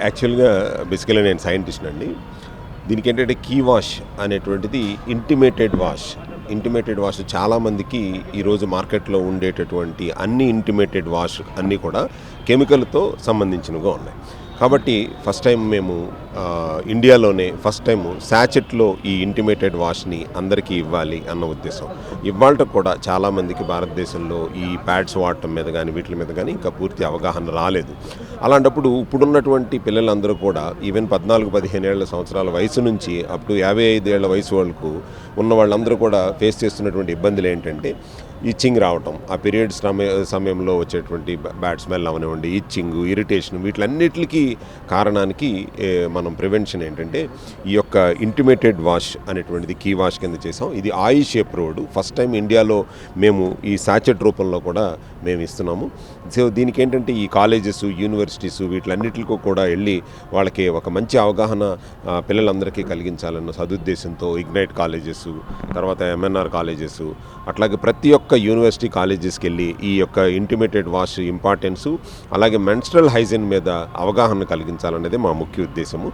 యాక్చువల్గా బేసికలీ నేను సైంటిస్ట్ అండి. దీనికి ఏంటంటే కీ వాష్ అనేటువంటిది ఇంటిమేటెడ్ వాష్ చాలామందికి ఈరోజు మార్కెట్లో ఉండేటటువంటి అన్ని ఇంటిమేటెడ్ వాష్ అన్నీ కూడా కెమికల్తో సంబంధించినవిగా ఉన్నాయి. కాబట్టి ఫస్ట్ టైం మేము ఇండియాలోనే ఫస్ట్ టైం శాచెట్లో ఈ ఇంటిమేటెడ్ వాష్ని అందరికీ ఇవ్వాలి అన్న ఉద్దేశం. ఇవాళ కూడా చాలామందికి భారతదేశంలో ఈ ప్యాడ్స్ వాడటం మీద కానీ వీటి మీద కానీ ఇంకా పూర్తి అవగాహన రాలేదు. అలాంటప్పుడు ఇప్పుడున్నటువంటి పిల్లలందరూ కూడా ఈవెన్ 14-15 సంవత్సరాల వయసు నుంచి అప్ టు 55 ఏళ్ల వయసు వాళ్ళకు ఉన్న వాళ్ళందరూ కూడా ఫేస్ చేస్తున్నటువంటి ఇబ్బందులు ఏంటంటే ఇచ్చింగ్ రావటం, ఆ పీరియడ్స్ సమయంలో వచ్చేటువంటి బ్యాడ్ స్మెల్ అవనివ్వండి, ఇచ్చింగ్, ఇరిటేషన్, వీటిలన్నిటికీ కారణానికి మనం ప్రివెన్షన్ ఏంటంటే ఈ యొక్క ఇంటిమేటెడ్ వాష్ అనేటువంటిది కీ వాష్ కింద చేసాం. ఇది oil shape road first time ఇండియాలో మేము ఈ సాచెట్ రూపంలో కూడా మేము ఇస్తున్నాము. సో దీనికి ఏంటంటే ఈ కాలేజెస్, యూనివర్సిటీస్ వీటిలన్నిటికీ కూడా వెళ్ళి వాళ్ళకి ఒక మంచి అవగాహన పిల్లలందరికీ కలిగించాలన్న సదుద్దేశంతో ఇగ్నైట్ కాలేజెస్, తర్వాత ఎంఎన్ఆర్ కాలేజెస్, అట్లాగే ప్రతి ఒక్క యూనివర్సిటీ కాలేజెస్కి వెళ్ళి ఈ యొక్క ఇంటిమేటెడ్ వాష్ ఇంపార్టెన్సు అలాగే మెన్స్ట్రల్ హైజీన్ మీద అవగాహన కలిగించాలనేది మా ముఖ్య ఉద్దేశము.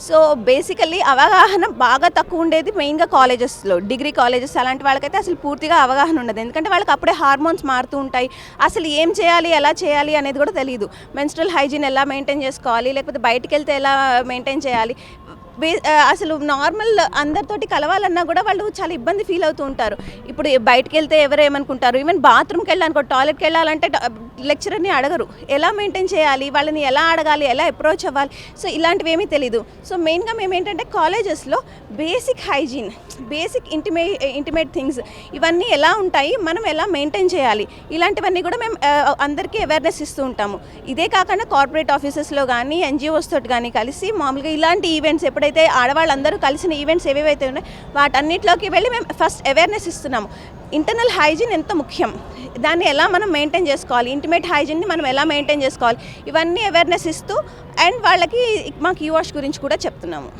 సో బేసికల్లీ అవగాహన బాగా తక్కువ ఉండేది మెయిన్గా కాలేజెస్లో, డిగ్రీ కాలేజెస్ అలాంటి వాళ్ళకైతే అసలు పూర్తిగా అవగాహన ఉండదు. ఎందుకంటే వాళ్ళకి అప్పుడే హార్మోన్స్ మారుతూ ఉంటాయి, అసలు ఏం చేయాలి ఎలా చేయాలి అనేది కూడా తెలియదు. మెన్స్ట్రల్ హైజీన్ ఎలా మెయింటైన్ చేసుకోవాలి, లేకపోతే బయటికి వెళ్తే ఎలా మెయింటైన్ చేయాలి, అసలు నార్మల్ అందరితోటి కలవాలన్నా కూడా వాళ్ళు చాలా ఇబ్బంది ఫీల్ అవుతూ ఉంటారు. ఇప్పుడు బయటకు వెళ్తే ఎవరు ఏమనుకుంటారు, ఈవెన్ బాత్రూమ్కి వెళ్ళాలనుకో, టాయిలెట్కి వెళ్ళాలంటే లెక్చరర్ని అడగరు, ఎలా మెయింటైన్ చేయాలి, వాళ్ళని ఎలా అడగాలి, ఎలా అప్రోచ్ అవ్వాలి, సో ఇలాంటివి ఏమీ తెలీదు. సో మెయిన్గా మేము ఏంటంటే కాలేజెస్లో basic hygiene, basic intimate things ఇవన్నీ ఎలా ఉంటాయి, మనం ఎలా మెయింటైన్ చేయాలి, ఇలాంటివన్నీ కూడా మేము అందరికీ అవేర్నెస్ ఇస్తూ ఉంటాము. ఇదే కాకుండా కార్పొరేట్ ఆఫీసెస్లో కానీ ఎన్జిఓస్ తోటి కానీ కలిసి మామూలుగా ఇలాంటి ఈవెంట్స్ ఎప్పుడైతే ఆడవాళ్ళందరూ కలిసిన ఈవెంట్స్ ఏవేవైతే ఉన్నాయో వాటన్నిటిలోకి వెళ్ళి మేము ఫస్ట్ అవేర్నెస్ ఇస్తున్నాము. ఇంటర్నల్ హైజీన్ ఎంత ముఖ్యం, దాన్ని ఎలా మనం మెయింటైన్ చేసుకోవాలి, ఇంటిమేట్ హైజీన్ని మనం ఎలా మెయింటైన్ చేసుకోవాలి, ఇవన్నీ అవేర్నెస్ ఇస్తూ అండ్ వాళ్ళకి మా కీ వాష్ గురించి కూడా చెప్తున్నాము.